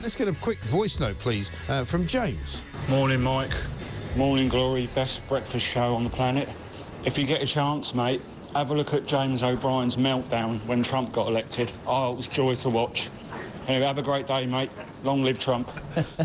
Let's get a quick voice note, please, from James. Morning, Mike. Morning, Glory. Best breakfast show on the planet. If you get a chance, mate, have a look at James O'Brien's meltdown when Trump got elected. Oh, it was joy to watch. Anyway, have a great day, mate. Long live Trump.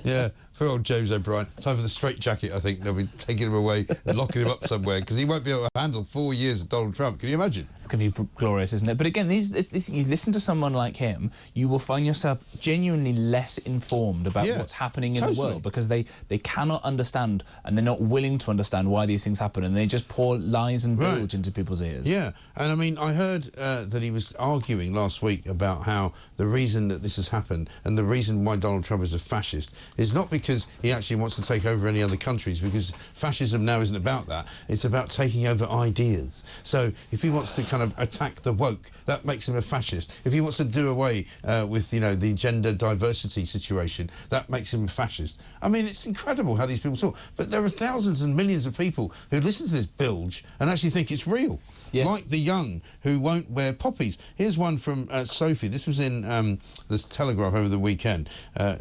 Yeah, poor old James O'Brien. Time for the straitjacket, I think. They'll be taking him away and locking him up somewhere because he won't be able to handle 4 years of Donald Trump. Can you imagine? It can be glorious, isn't it? But again, if you listen to someone like him, you will find yourself genuinely less informed about what's happening in the world because they cannot understand and they're not willing to understand why these things happen, and they just pour lies and bilge into people's ears. Yeah, and I mean, I heard that he was arguing last week about how the reason that this has happened and the reason why Donald Trump is a fascist is not because he actually wants to take over any other countries, because fascism now isn't about that. It's about taking over ideas. So if he wants to kind of attack the woke, that makes him a fascist. If he wants to do away with, you know, the gender diversity situation, that makes him a fascist. I mean, it's incredible how these people talk. But there are thousands and millions of people who listen to this bilge and actually think it's real. Yeah. Like the young who won't wear poppies. Here's one from Sophie. This was in the Telegraph over the weekend.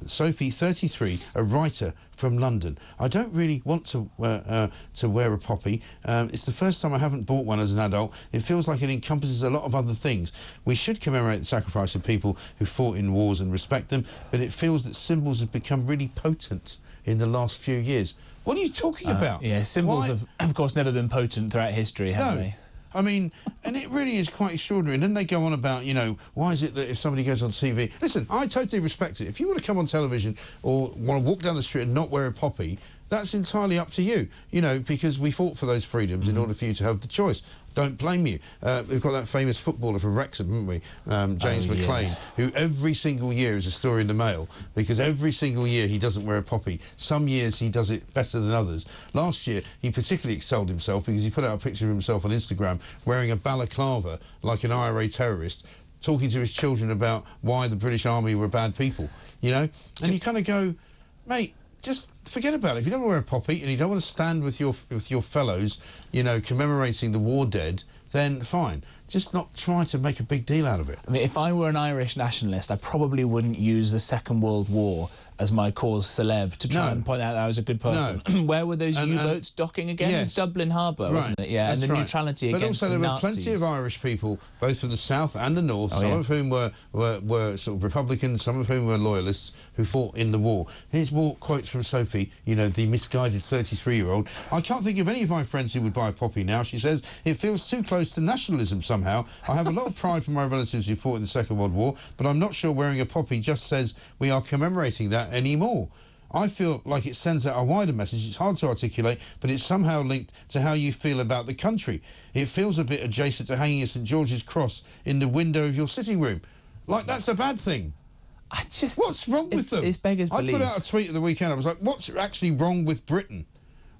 Sophie, 33, a writer from London. I don't really want to wear a poppy. It's the first time I haven't bought one as an adult. It feels like it encompasses a lot of other things. We should commemorate the sacrifice of people who fought in wars and respect them, but it feels that symbols have become really potent in the last few years. What are you talking about? Yeah, symbols have, of course, never been potent throughout history, have they? I mean, and it really is quite extraordinary. And then they go on about, you know, why is it that if somebody goes on TV... Listen, I totally respect it. If you want to come on television or want to walk down the street and not wear a poppy, that's entirely up to you, you know, because we fought for those freedoms in order for you to have the choice. Don't blame you. We've got that famous footballer from Wrexham, haven't we? James McClean, who every single year is a story in the Mail, because every single year he doesn't wear a poppy. Some years he does it better than others. Last year he particularly excelled himself because he put out a picture of himself on Instagram wearing a balaclava like an IRA terrorist, talking to his children about why the British Army were bad people, you know? And you kind of go, mate, just forget about it. If you don't want to wear a poppy and you don't want to stand with your fellows, you know, commemorating the war dead, then fine. Just not try to make a big deal out of it. I mean, if I were an Irish nationalist, I probably wouldn't use the Second World War as my cause celeb to try and point out that I was a good person. No. Where were those U-boats docking again? Yes. It was Dublin Harbour, wasn't it? Yeah, that's and the neutrality against the Nazis. But also there were plenty of Irish people, both from the south and the north, some of whom were sort of Republicans, some of whom were loyalists, who fought in the war. Here's more quotes from Sophie, you know, the misguided 33-year-old. I can't think of any of my friends who would buy a poppy now. She says, it feels too close to nationalism somehow. I have a lot of pride for my relatives who fought in the Second World War, but I'm not sure wearing a poppy just says we are commemorating that anymore. I feel like it sends out a wider message. It's hard to articulate, but it's somehow linked to how you feel about the country. It feels a bit adjacent to hanging a St George's cross in the window of your sitting room. Like, that's a bad thing. What's wrong with them? It's beggars belief. I put out a tweet at the weekend. I was like, what's actually wrong with Britain?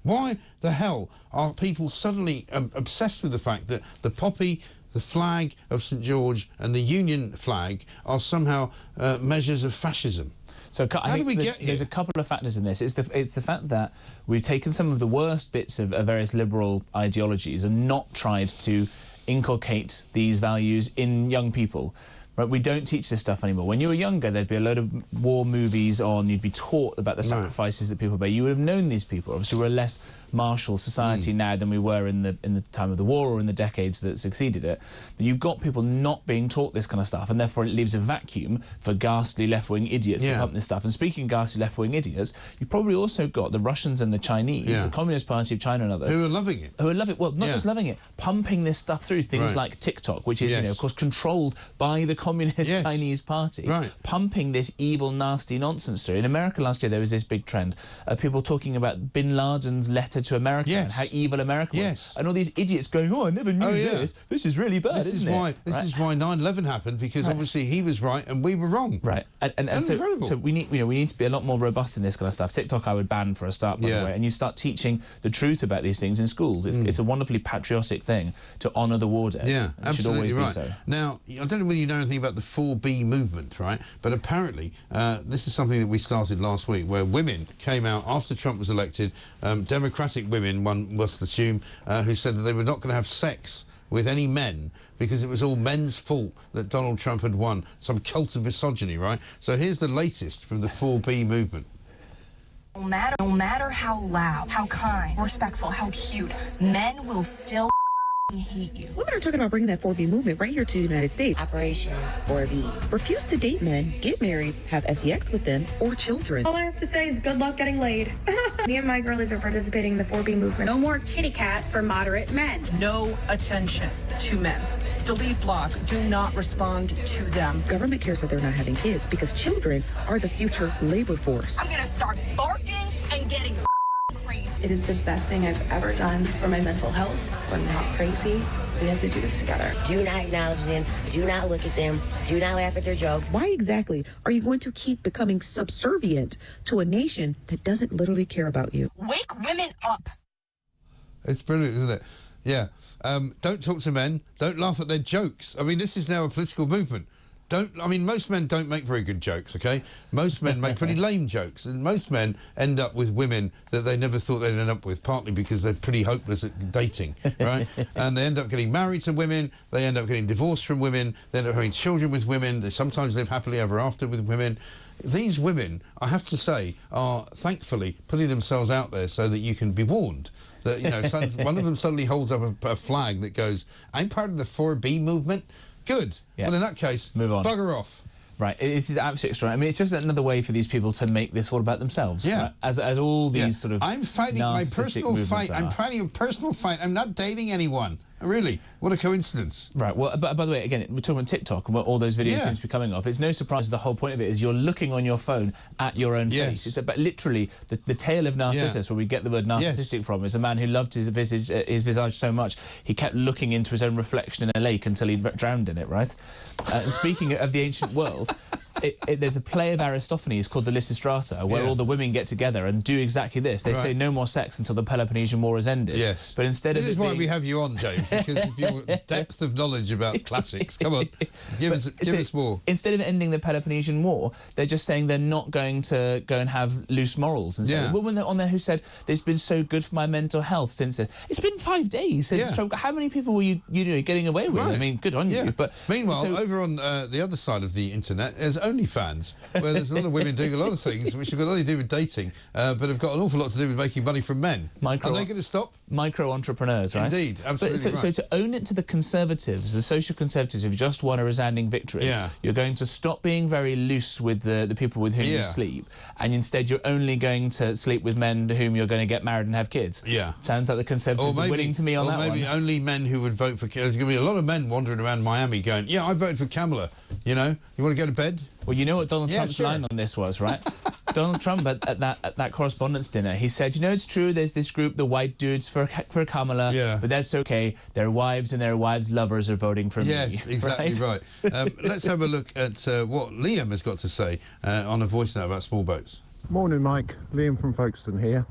Why the hell are people suddenly obsessed with the fact that the poppy, the flag of St George and the Union flag are somehow measures of fascism? So how did we get here? There's a couple of factors in this. It's the fact that we've taken some of the worst bits of various liberal ideologies and not tried to inculcate these values in young people. Right, we don't teach this stuff anymore. When you were younger, there'd be a load of war movies on. You'd be taught about the sacrifices that people made. You would have known these people. Obviously, we're a less martial society now than we were in the time of the war or in the decades that succeeded it. But you've got people not being taught this kind of stuff, and therefore it leaves a vacuum for ghastly left-wing idiots to pump this stuff. And speaking of ghastly left-wing idiots, you've probably also got the Russians and the Chinese, the Communist Party of China and others, who are loving it. Who are loving it. Well, not just loving it, pumping this stuff through things like TikTok, which is, you know, of course, controlled by the Communist Chinese Party, pumping this evil, nasty nonsense through. In America last year, there was this big trend of people talking about Bin Laden's letter to America and how evil America was. And all these idiots going, oh, I never knew this. This is really bad, isn't it? This is why 9/11 happened, because obviously he was right and we were wrong. Right. And so we need, you know, we need to be a lot more robust in this kind of stuff. TikTok I would ban for a start, by the way, and you start teaching the truth about these things in schools. It's a wonderfully patriotic thing to honour the war dead. Yeah, absolutely should always be so. Now, I don't know whether you know anything anything about the 4B movement, right? But apparently, this is something that we started last week, where women came out after Trump was elected, Democratic women, one must assume, who said that they were not going to have sex with any men because it was all men's fault that Donald Trump had won. Some cult of misogyny, right? So here's the latest from the 4B movement. No matter how loud, how kind, respectful, how cute, men will still hate you. Women are talking about bringing that 4B movement right here to the United States. Operation 4B. Refuse to date men, get married, have sex with them, or children. All I have to say is good luck getting laid. Me and my girlies are participating in the 4B movement. No more kitty cat for moderate men. No attention to men. Delete block. Do not respond to them. Government cares that they're not having kids because children are the future labor force. I'm gonna start barking and getting crazy. It is the best thing I've ever done for my mental health. We're not crazy. We have to do this together. Do not acknowledge them. Do not look at them. Do not laugh at their jokes. Why exactly are you going to keep becoming subservient to a nation that doesn't literally care about you? Wake women up. It's brilliant, isn't it? Yeah. Don't talk to men. Don't laugh at their jokes. I mean, this is now a political movement. Most men don't make very good jokes, okay? Most men make pretty lame jokes, and most men end up with women that they never thought they'd end up with, partly because they're pretty hopeless at dating, right? And they end up getting married to women, they end up getting divorced from women, they end up having children with women, they sometimes live happily ever after with women. These women, I have to say, are thankfully putting themselves out there so that you can be warned. That, you know, one of them suddenly holds up a flag that goes, I'm part of the 4B movement. Good. Yeah. Well, in that case, move on. Bugger off. Right, it is absolutely extraordinary. I mean, it's just another way for these people to make this all about themselves. Yeah. Right? As all these sort of I'm fighting my personal fight. I'm fighting a personal fight. I'm not dating anyone. Really? What a coincidence. Right, well, by the way, again, we're talking about TikTok and what all those videos seem to be coming off. It's no surprise the whole point of it is you're looking on your phone at your own face. It's about literally the tale of Narcissus, where we get the word narcissistic from, is a man who loved his visage so much, he kept looking into his own reflection in a lake until he drowned in it, right? And speaking of the ancient world, there's a play of Aristophanes called the Lysistrata, where all the women get together and do exactly this. They say no more sex until the Peloponnesian War is ended. Yes. But instead this is why we have you on, James, because of your depth of knowledge about classics. Come on, give us more. Instead of ending the Peloponnesian War, they're just saying they're not going to go and have loose morals. And so a woman on there who said, it's been so good for my mental health since it. It's been 5 days since stroke. How many people were you getting away with? I mean, good on you. But meanwhile, over on the other side of the internet, there's OnlyFans, where there's a lot of women doing a lot of things which have got nothing to do with dating, but have got an awful lot to do with making money from men. Are they going to stop? Micro-entrepreneurs, right? Indeed, absolutely right. So to own it to the Conservatives, the social Conservatives who've just won a resounding victory, you're going to stop being very loose with the people with whom you sleep, and instead you're only going to sleep with men to whom you're going to get married and have kids. Yeah. Sounds like the Conservatives are winning to me on that one. Or maybe only men who would vote for... There's going to be a lot of men wandering around Miami going, yeah, I voted for Kamala, you know? You want to go to bed? Well, you know what Donald Trump's line on this was, right? Donald Trump at that correspondence dinner, he said, you know, it's true, there's this group, the white dudes for Kamala, but that's okay. Their wives and their wives' lovers are voting for me. Yes, exactly right. Let's have a look at what Liam has got to say on a voice note about small boats. Morning, Mike. Liam from Folkestone here.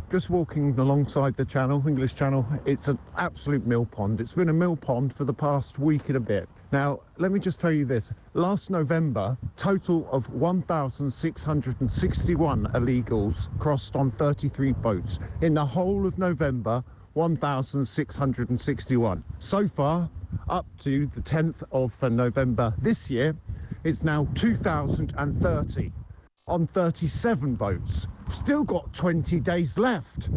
Just walking alongside the channel, English Channel. It's an absolute mill pond. It's been a mill pond for the past week and a bit. Now, let me just tell you this. Last November, total of 1,661 illegals crossed on 33 boats. In the whole of November, 1,661. So far, up to the 10th of November this year, it's now 2,030 on 37 boats. Still got 20 days left.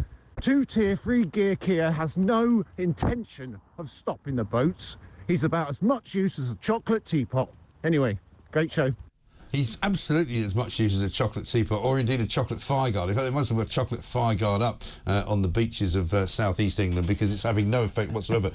2 Tier 3 gear Kia has no intention of stopping the boats. He's about as much use as a chocolate teapot. Anyway, great show. He's absolutely as much use as a chocolate teapot, or indeed a chocolate fire guard. In fact, they must have got a chocolate fire guard up on the beaches of southeast England, because it's having no effect whatsoever.